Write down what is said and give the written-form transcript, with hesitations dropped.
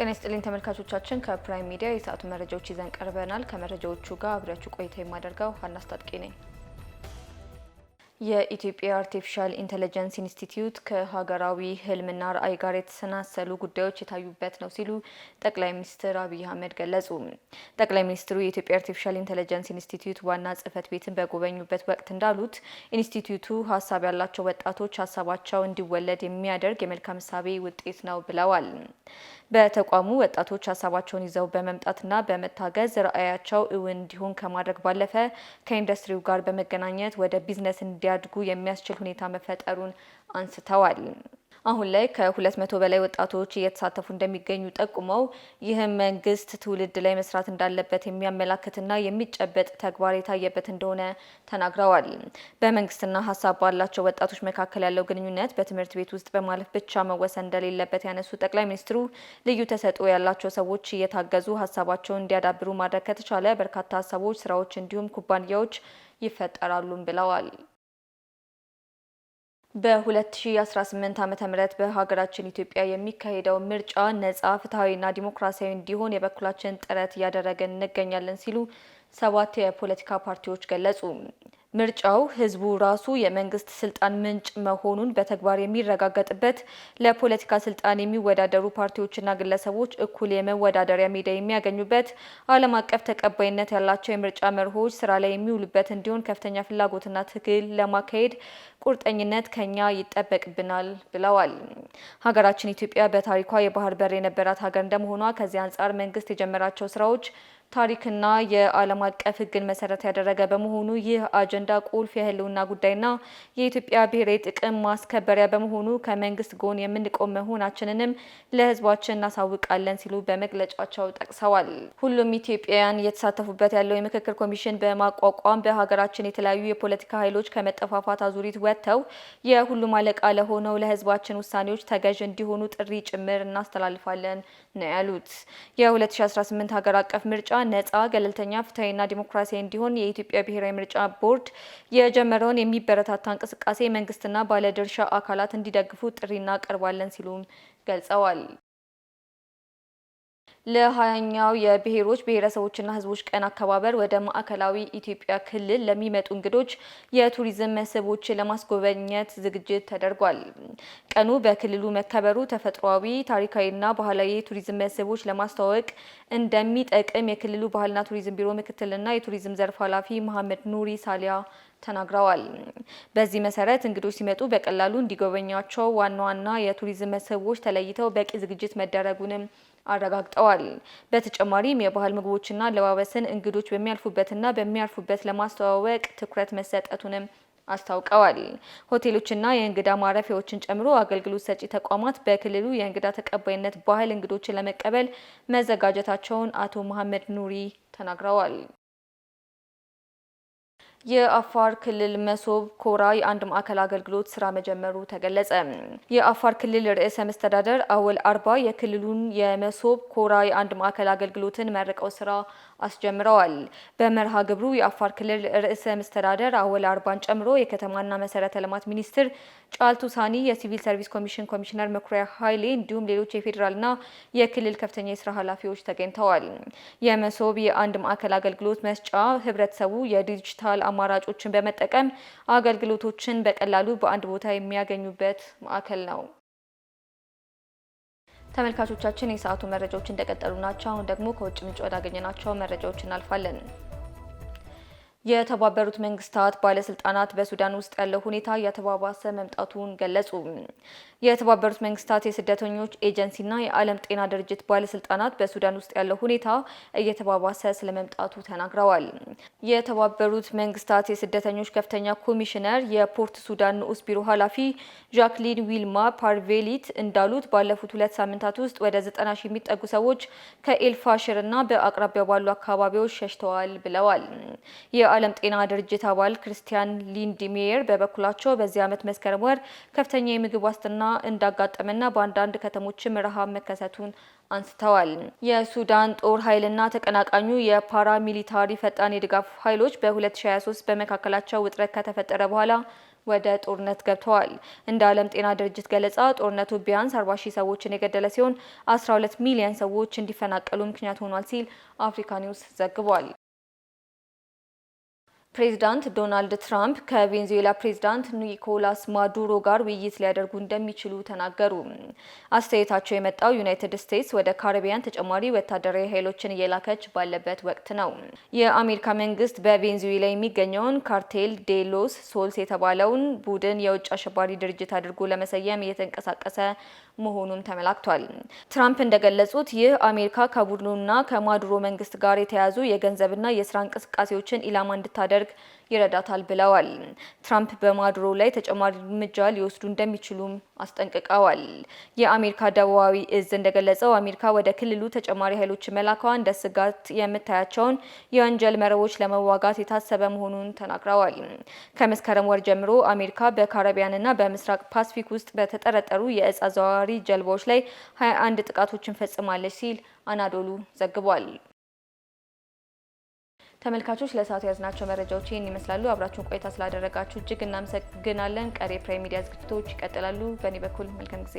ጤና ይስጥልኝ ተመልካቾቻችን፣ ከፕራይም ሚዲያ የሰዓቱ መረጃዎች ይዘን ቀርበናል። ከመረጃዎቹ ጋር አብራችሁ ቆይታ የማደርገው ሀና አስታጥቄ ነኝ። የኢትዮጵያ አርቲፊሻል ኢንተለጀንስ ኢንስቲትዩት ከሀገራዊ ህልምና ራዕይ ጋር የተሰናሰሉ ጉዳዮች የታዩበት ነው ሲሉ ጠቅላይ ሚኒስትር አብይ አህመድ ገለጹ። ጠቅላይ ሚኒስትሩ የኢትዮጵያ አርቲፊሻል ኢንተለጀንስ ኢንስቲትዩት ዋና ጽህፈት ቤትን በጎበኙበት ወቅት እንዳሉት ኢንስቲትዩቱ ሀሳብ ያላቸው ወጣቶች ሀሳባቸው እንዲወለድ የሚያደርግ የመልካም እሳቤ ውጤት ነው ብለዋል። በተቋሙ ወጣቶች ሀሳባቸውን ይዘው በመምጣትና በመታገዝ ራዕያቸው እውን እንዲሆን ከማድረግ ባለፈ ከኢንዱስትሪው ጋር በመገናኘት ወደ ቢዝነስ እንዲያድጉ የሚያስችል ሁኔታ መፈጠሩን አንስተዋል። አሁን ላይ ከ200 በላይ ወጣቶች እየተሳተፉ እንደሚገኙ ጠቁመው ይህም መንግስት ትውልድ ላይ መስራት እንዳለበት የሚያመላክትና የሚጨበጥ ተግባር የታየበት እንደሆነ ተናግረዋል። በመንግስትና ሀሳብ ባላቸው ወጣቶች መካከል ያለው ግንኙነት በትምህርት ቤት ውስጥ በማለፍ ብቻ መወሰን እንደሌለበት ያነሱ ጠቅላይ ሚኒስትሩ ልዩ ተሰጥኦ ያላቸው ሰዎች እየታገዙ ሀሳባቸውን እንዲያዳብሩ ማድረግ ከተቻለ በርካታ ሀሳቦች፣ ስራዎች እንዲሁም ኩባንያዎች ይፈጠራሉም ብለዋል። በ2018 ዓ.ም በሀገራችን ኢትዮጵያ የሚካሄደው ምርጫ ነጻ፣ ፍትሐዊና ዲሞክራሲያዊ እንዲሆን የበኩላችን ጥረት እያደረገን እንገኛለን ሲሉ 7 የፖለቲካ ፓርቲዎች ገለጹ። ምርጫው ህዝቡ ራሱ የመንግስት ስልጣን ምንጭ መሆኑን በተግባር የሚረጋገጥበት፣ ለፖለቲካ ስልጣን የሚወዳደሩ ፓርቲዎችና ግለሰቦች እኩል የመወዳደሪያ ሜዳ የሚያገኙበት፣ ዓለም አቀፍ ተቀባይነት ያላቸው የምርጫ መርሆች ስራ ላይ የሚውሉበት እንዲሆን ከፍተኛ ፍላጎትና ትግል ለማካሄድ ቁርጠኝነት ከኛ ይጠበቅብናል ብለዋል። ሀገራችን ኢትዮጵያ በታሪኳ የባህር በር የነበራት ሀገር እንደመሆኗ ከዚህ አንጻር መንግስት የጀመራቸው ስራዎች ታሪክና የዓለም አቀፍ ሕግን መሰረት ያደረገ በመሆኑ ይህ አጀንዳ ቁልፍ የህልውና ጉዳይና የኢትዮጵያ ብሔራዊ ጥቅም ማስከበሪያ በመሆኑ ከመንግስት ጎን የምንቆም መሆናችንንም ለህዝባችን እናሳውቃለን ሲሉ በመግለጫቸው ጠቅሰዋል። ሁሉም ኢትዮጵያውያን እየተሳተፉበት ያለው የምክክር ኮሚሽን በማቋቋም በሀገራችን የተለያዩ የፖለቲካ ኃይሎች ከመጠፋፋት አዙሪት ወጥተው የሁሉም አለቃ ለሆነው ለህዝባችን ውሳኔዎች ተገዥ እንዲሆኑ ጥሪ ጭምር እናስተላልፋለን ነው ያሉት። የ2018 ሀገር አቀፍ ምርጫ ነጻ፣ ገለልተኛ፣ ፍትሐዊና ዲሞክራሲያዊ እንዲሆን የኢትዮጵያ ብሔራዊ ምርጫ ቦርድ የጀመረውን የሚበረታታ እንቅስቃሴ መንግስትና ባለድርሻ አካላት እንዲደግፉ ጥሪ እናቀርባለን ሲሉም ገልጸዋል። ለ20ኛው የብሔሮች ብሔረሰቦችና ህዝቦች ቀን አከባበር ወደ ማዕከላዊ ኢትዮጵያ ክልል ለሚመጡ እንግዶች የቱሪዝም መስህቦችን ለማስጎበኘት ዝግጅት ተደርጓል። ቀኑ በክልሉ መከበሩ ተፈጥሯዊ፣ ታሪካዊና ባህላዊ የቱሪዝም መስህቦች ለማስተዋወቅ እንደሚጠቅም የክልሉ ባህልና ቱሪዝም ቢሮ ምክትልና የቱሪዝም ዘርፍ ኃላፊ መሐመድ ኑሪ ሳሊያ ተናግረዋል። በዚህ መሰረት እንግዶች ሲመጡ በቀላሉ እንዲጎበኟቸው ዋና ዋና የቱሪዝም መስህቦች ተለይተው በቂ ዝግጅት መደረጉንም አረጋግጠዋል። በተጨማሪም የባህል ምግቦችና አለባበስን እንግዶች በሚያልፉበትና በሚያርፉበት ለማስተዋወቅ ትኩረት መሰጠቱንም አስታውቀዋል። ሆቴሎችና የእንግዳ ማረፊያዎችን ጨምሮ አገልግሎት ሰጪ ተቋማት በክልሉ የእንግዳ ተቀባይነት ባህል እንግዶችን ለመቀበል መዘጋጀታቸውን አቶ መሐመድ ኑሪ ተናግረዋል። የአፋር ክልል መሶብ ኮራ የአንድ ማዕከል አገልግሎት ስራ መጀመሩ ተገለጸ። የአፋር ክልል ርዕሰ መስተዳደር አወል አርባ የክልሉን የመሶብ ኮራ የአንድ ማዕከል አገልግሎትን መርቀው ስራ አስጀምረዋል። በመርሃ ግብሩ የአፋር ክልል ርዕሰ መስተዳደር አወል አርባን ጨምሮ የከተማና መሰረተ ልማት ሚኒስትር ጫልቱ ሳኒ፣ የሲቪል ሰርቪስ ኮሚሽን ኮሚሽነር መኩሪያ ኃይሌ እንዲሁም ሌሎች የፌዴራልና የክልል ከፍተኛ የስራ ኃላፊዎች ተገኝተዋል። የመሶብ የአንድ ማዕከል አገልግሎት መስጫ ህብረተሰቡ የዲጂታል አማራጮችን በመጠቀም አገልግሎቶችን በቀላሉ በአንድ ቦታ የሚያገኙበት ማዕከል ነው። ተመልካቾቻችን የሰዓቱ መረጃዎች እንደቀጠሉ ናቸው። አሁን ደግሞ ከውጭ ምንጭ ወዳገኘናቸው መረጃዎች እናልፋለን። የተባበሩት መንግስታት ባለስልጣናት በሱዳን ውስጥ ያለው ሁኔታ እየተባባሰ መምጣቱን ገለጹ። የተባበሩት መንግስታት የስደተኞች ኤጀንሲና የዓለም ጤና ድርጅት ባለስልጣናት በሱዳን ውስጥ ያለው ሁኔታ እየተባባሰ ስለመምጣቱ ተናግረዋል። የተባበሩት መንግስታት የስደተኞች ከፍተኛ ኮሚሽነር የፖርት ሱዳን ንዑስ ቢሮ ኃላፊ ጃክሊን ዊልማ ፓርቬሊት እንዳሉት ባለፉት 2 ሳምንታት ውስጥ ወደ 90 ሺህ የሚጠጉ ሰዎች ከኤልፋሽርና በአቅራቢያው ባሉ አካባቢዎች ሸሽተዋል ብለዋል። የዓለም ጤና ድርጅት አባል ክርስቲያን ሊንድሜየር በበኩላቸው በዚህ ዓመት መስከረም ወር ከፍተኛ የምግብ ዋስትና እንዳጋጠመና በአንዳንድ ከተሞችም ረሃብ መከሰቱን አንስተዋል። የሱዳን ጦር ኃይልና ተቀናቃኙ የፓራ ሚሊታሪ ፈጣን የድጋፍ ኃይሎች በ2023 በመካከላቸው ውጥረት ከተፈጠረ በኋላ ወደ ጦርነት ገብተዋል። እንደ ዓለም ጤና ድርጅት ገለጻ ጦርነቱ ቢያንስ 40,000 ሰዎችን የገደለ ሲሆን 12 ሚሊዮን ሰዎች እንዲፈናቀሉ ምክንያት ሆኗል ሲል አፍሪካ ኒውስ ዘግቧል። ፕሬዚዳንት ዶናልድ ትራምፕ ከቬንዙዌላ ፕሬዚዳንት ኒኮላስ ማዱሮ ጋር ውይይት ሊያደርጉ እንደሚችሉ ተናገሩ። አስተያየታቸው የመጣው ዩናይትድ ስቴትስ ወደ ካሪቢያን ተጨማሪ ወታደራዊ ኃይሎችን እየላከች ባለበት ወቅት ነው። የአሜሪካ መንግስት በቬንዙዌላ የሚገኘውን ካርቴል ዴ ሎስ ሶልስ የተባለውን ቡድን የውጭ አሸባሪ ድርጅት አድርጎ ለመሰየም እየተንቀሳቀሰ መሆኑን ተመላክቷል። ትራምፕ እንደገለጹት ይህ አሜሪካ ከቡድኑና ከማዱሮ መንግስት ጋር የተያዙ የገንዘብና የስራ እንቅስቃሴዎችን ኢላማ እንድታደርግ ይረዳታል ብለዋል። ትራምፕ በማዱሮ ላይ ተጨማሪ እርምጃ ሊወስዱ እንደሚችሉም አስጠንቅቀዋል። የአሜሪካ ደቡባዊ እዝ እንደገለጸው አሜሪካ ወደ ክልሉ ተጨማሪ ኃይሎች መላኳ እንደ ስጋት የምታያቸውን የወንጀል መረቦች ለመዋጋት የታሰበ መሆኑን ተናግረዋል። ከመስከረም ወር ጀምሮ አሜሪካ በካሪቢያንና በምስራቅ ፓሲፊክ ውስጥ በተጠረጠሩ የእጽ አዘዋዋሪ ጀልባዎች ላይ 21 ጥቃቶችን ፈጽማለች ሲል አናዶሉ ዘግቧል። ተመልካቾች ለሰዓቱ ያዝናቸው መረጃዎች ይህን ይመስላሉ። አብራችሁን ቆይታ ስላደረጋችሁ እጅግ እናመሰግናለን። ቀሪ የፕራይም ሚዲያ ዝግጅቶች ይቀጥላሉ። በእኔ በኩል መልካም ጊዜ